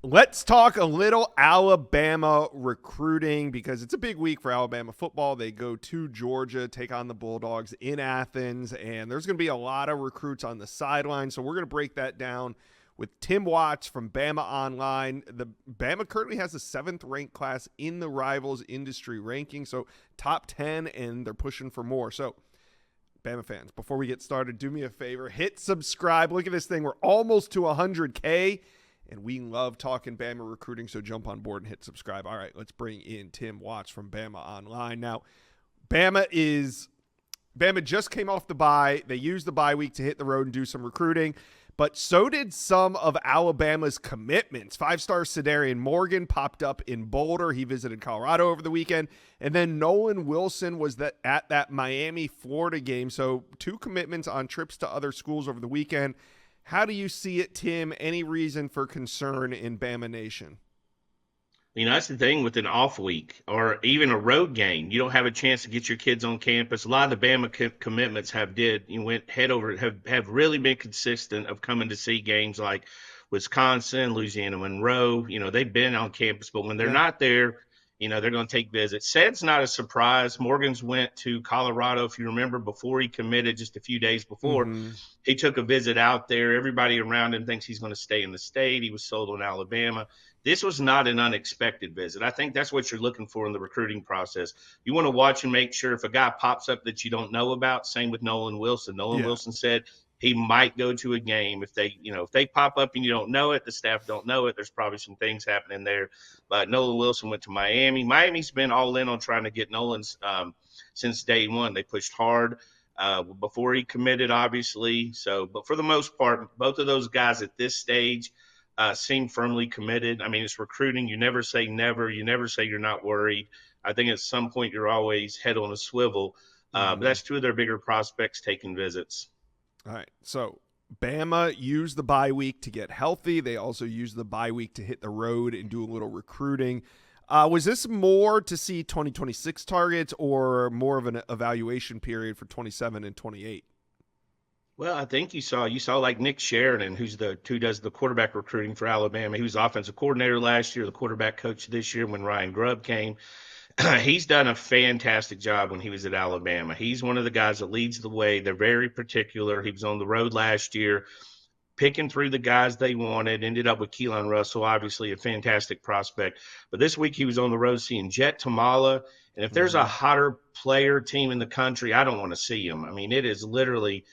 Let's talk a little Alabama recruiting because it's a big week for Alabama football. They go to Georgia, take on the Bulldogs in Athens, and there's going to be a lot of recruits on the sideline. So we're going to break that down with Tim Watts from Bama Online. The Bama currently has the 7th ranked class in the Rivals industry ranking, so top 10, and they're pushing for more. So Bama fans, before we get started, do me a favor, hit subscribe. Look at this thing. We're almost to 100K. And we love talking Bama recruiting, so jump on board and hit subscribe. All right, let's bring in Tim Watts from Bama Online. Now, Bama just came off the bye. They used the bye week to hit the road and do some recruiting, but so did some of Alabama's commitments. 5-star Cedarian Morgan popped up in Boulder. He visited Colorado over the weekend. And then Nolan Wilson was at that Miami-Florida game. So 2 commitments on trips to other schools over the weekend. How do you see it, Tim? Any reason for concern in Bama Nation? That's the thing with an off week or even a road game. You don't have a chance to get your kids on campus. A lot of the Bama commitments went head over, have really been consistent of coming to see games like Wisconsin, Louisiana Monroe. They've been on campus, but when they're Yeah. not there, they're going to take visits. Said's not a surprise. Morgan's went to Colorado, if you remember, before he committed, just a few days before. Mm-hmm. He took a visit out there. Everybody around him thinks he's going to stay in the state. He was sold on Alabama. This was not an unexpected visit. I think that's what you're looking for in the recruiting process. You want to watch and make sure if a guy pops up that you don't know about. Same with Nolan Wilson. Nolan Wilson said he might go to a game. If they pop up and you don't know it, the staff don't know it, there's probably some things happening there. But Nolan Wilson went to Miami. Miami's been all in on trying to get Nolan's since day one. They pushed hard before he committed, obviously. But for the most part, both of those guys at this stage seem firmly committed. I mean, it's recruiting. You never say never. You never say you're not worried. I think at some point you're always head on a swivel. But that's 2 of their bigger prospects taking visits. All right. So Bama used the bye week to get healthy. They also used the bye week to hit the road and do a little recruiting. Was this more to see 2026 targets or more of an evaluation period for 27 and 28? Well, I think you saw like Nick Sheridan, who does the quarterback recruiting for Alabama. He was offensive coordinator last year, the quarterback coach this year when Ryan Grubb came. He's done a fantastic job when he was at Alabama. He's one of the guys that leads the way. They're very particular. He was on the road last year, picking through the guys they wanted, ended up with Keelan Russell, obviously a fantastic prospect. But this week he was on the road seeing Jet Tamala. And if there's a hotter player team in the country, I don't want to see him. I mean, it is literally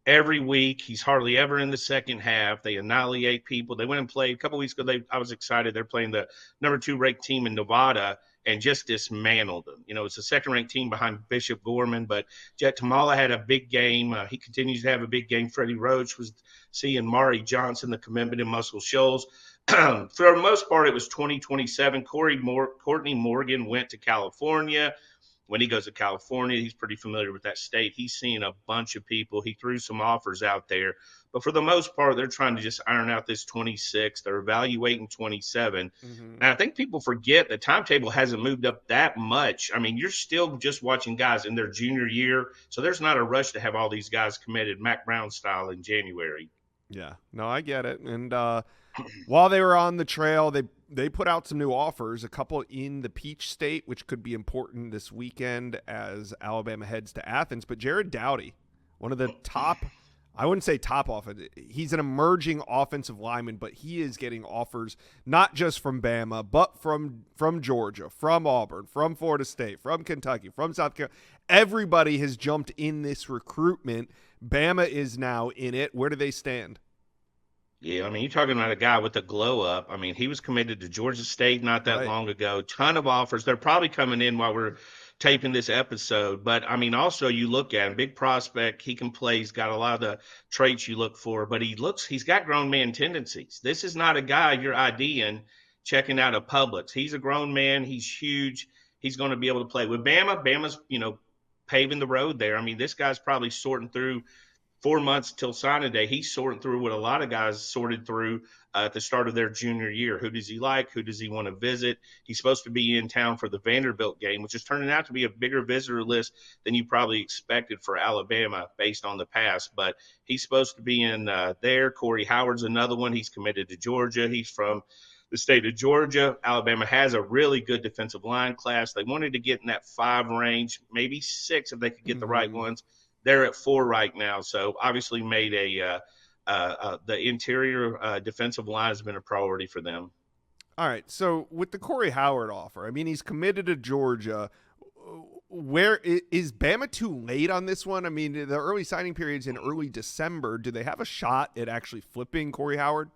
every week. He's hardly ever in the second half. They annihilate people. They went and played a couple weeks ago. I was excited. They're playing the number 2 ranked team in Nevada and just dismantled them. It's a 2nd ranked team behind Bishop Gorman, but Jet Tamala had a big game. He continues to have a big game. Freddie Roach was seeing Mari Johnson, the commitment in Muscle Shoals. For the most part, it was 2027. Courtney Morgan went to California. When he goes to California, he's pretty familiar with that state. He's seen a bunch of people. He threw some offers out there. But for the most part, they're trying to just iron out this 26. They're evaluating 27. Mm-hmm. And I think people forget the timetable hasn't moved up that much. I mean, you're still just watching guys in their junior year. So there's not a rush to have all these guys committed Mac Brown style in January. Yeah, no, I get it. And while they were on the trail, they put out some new offers, a couple in the Peach State, which could be important this weekend as Alabama heads to Athens. But Jared Dowdy, one of the top, I wouldn't say top offense. He's an emerging offensive lineman, but he is getting offers not just from Bama, but from Georgia, from Auburn, from Florida State, from Kentucky, from South Carolina. Everybody has jumped in this recruitment. Bama is now in it. Where do they stand? Yeah, I mean, you're talking about a guy with a glow up. I mean, he was committed to Georgia State not that long ago. Ton of offers. They're probably coming in while we're taping this episode. But, I mean, also you look at him, big prospect. He can play. He's got a lot of the traits you look for. But he's got grown man tendencies. This is not a guy you're IDing, checking out of Publix. He's a grown man. He's huge. He's going to be able to play. With Bama, Bama's, paving the road there. I mean, this guy's probably sorting through 4 months till signing day. He's sorting through what a lot of guys sorted through at the start of their junior year. Who does he like? Who does he want to visit? He's supposed to be in town for the Vanderbilt game, which is turning out to be a bigger visitor list than you probably expected for Alabama based on the past. But he's supposed to be in there. Corey Howard's another one. He's committed to Georgia. He's from the state of Georgia. Alabama has a really good defensive line class. They wanted to get in that 5 range, maybe 6 if they could get the right Mm-hmm. ones. They're at 4 right now, so obviously made the interior defensive line has been a priority for them. All right. So with the Corey Howard offer, I mean, he's committed to Georgia. Where is Bama too late on this one? I mean, the early signing period's in early December. Do they have a shot at actually flipping Corey Howard?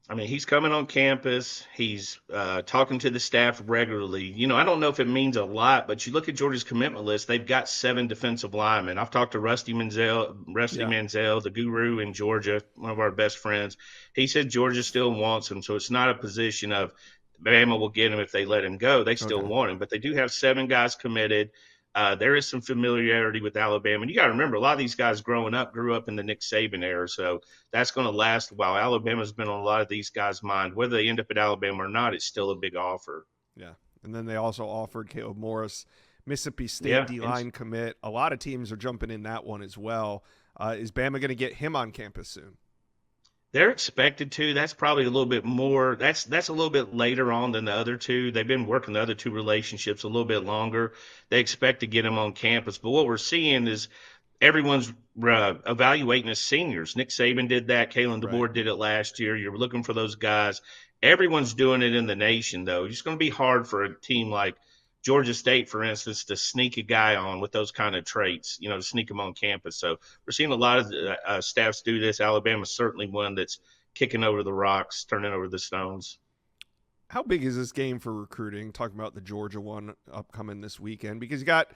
I mean, he's coming on campus. He's talking to the staff regularly. I don't know if it means a lot, but you look at Georgia's commitment list, they've got 7 defensive linemen. I've talked to Rusty Yeah. Manziel, the guru in Georgia, one of our best friends. He said Georgia still wants him, so it's not a position of Bama will get him if they let him go. They still Okay. want him, but they do have 7 guys committed. There is some familiarity with Alabama. And you got to remember, a lot of these guys growing up grew up in the Nick Saban era. So that's going to last a while. Alabama's been on a lot of these guys' mind. Whether they end up at Alabama or not, it's still a big offer. Yeah. And then they also offered Caleb Morris, Mississippi State Yeah. D-line commit. A lot of teams are jumping in that one as well. Is Bama going to get him on campus soon? They're expected to. That's probably a little bit more. That's a little bit later on than the other two. They've been working the other 2 relationships a little bit longer. They expect to get him on campus. But what we're seeing is everyone's evaluating as seniors. Nick Saban did that. Kalen Right. DeBoer did it last year. You're looking for those guys. Everyone's doing it in the nation, though. It's going to be hard for a team like Georgia State, for instance, to sneak a guy on with those kind of traits, to sneak him on campus. So we're seeing a lot of staffs do this. Alabama's certainly one that's kicking over the rocks, turning over the stones. How big is this game for recruiting? Talking about the Georgia one upcoming this weekend, because you got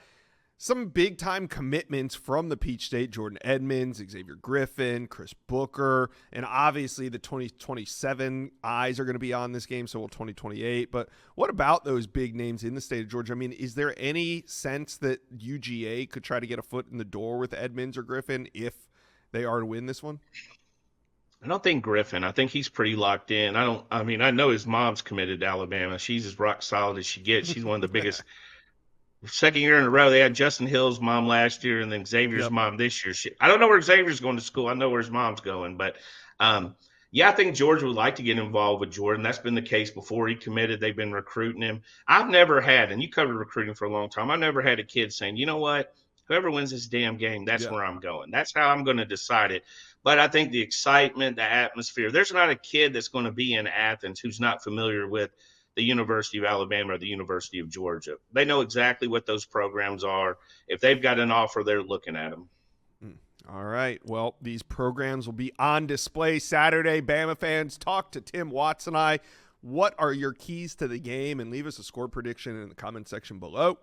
some big time commitments from the Peach State: Jordan Edmonds, Xavier Griffin, Chris Booker, and obviously the 2027 eyes are going to be on this game, so will 2028. But what about those big names in the state of Georgia? I mean, is there any sense that UGA could try to get a foot in the door with Edmonds or Griffin if they are to win this one? I don't think Griffin. I think he's pretty locked in. I mean, I know his mom's committed to Alabama. She's as rock solid as she gets. She's one of the biggest. Second year in a row, they had Justin Hill's mom last year and then Xavier's Yep. mom this year. I don't know where Xavier's going to school. I know where his mom's going. But yeah, I think Georgia would like to get involved with Jordan. That's been the case before he committed. They've been recruiting him. I've never had, and you covered recruiting for a long time, I've never had a kid saying, you know what? Whoever wins this damn game, that's Yeah. where I'm going. That's how I'm going to decide it. But I think the excitement, the atmosphere, there's not a kid that's going to be in Athens who's not familiar with the University of Alabama or the University of Georgia. They know exactly what those programs are. If they've got an offer, they're looking at them. All right. Well, these programs will be on display Saturday. Bama fans, talk to Tim Watts and I. What are your keys to the game? And leave us a score prediction in the comment section below.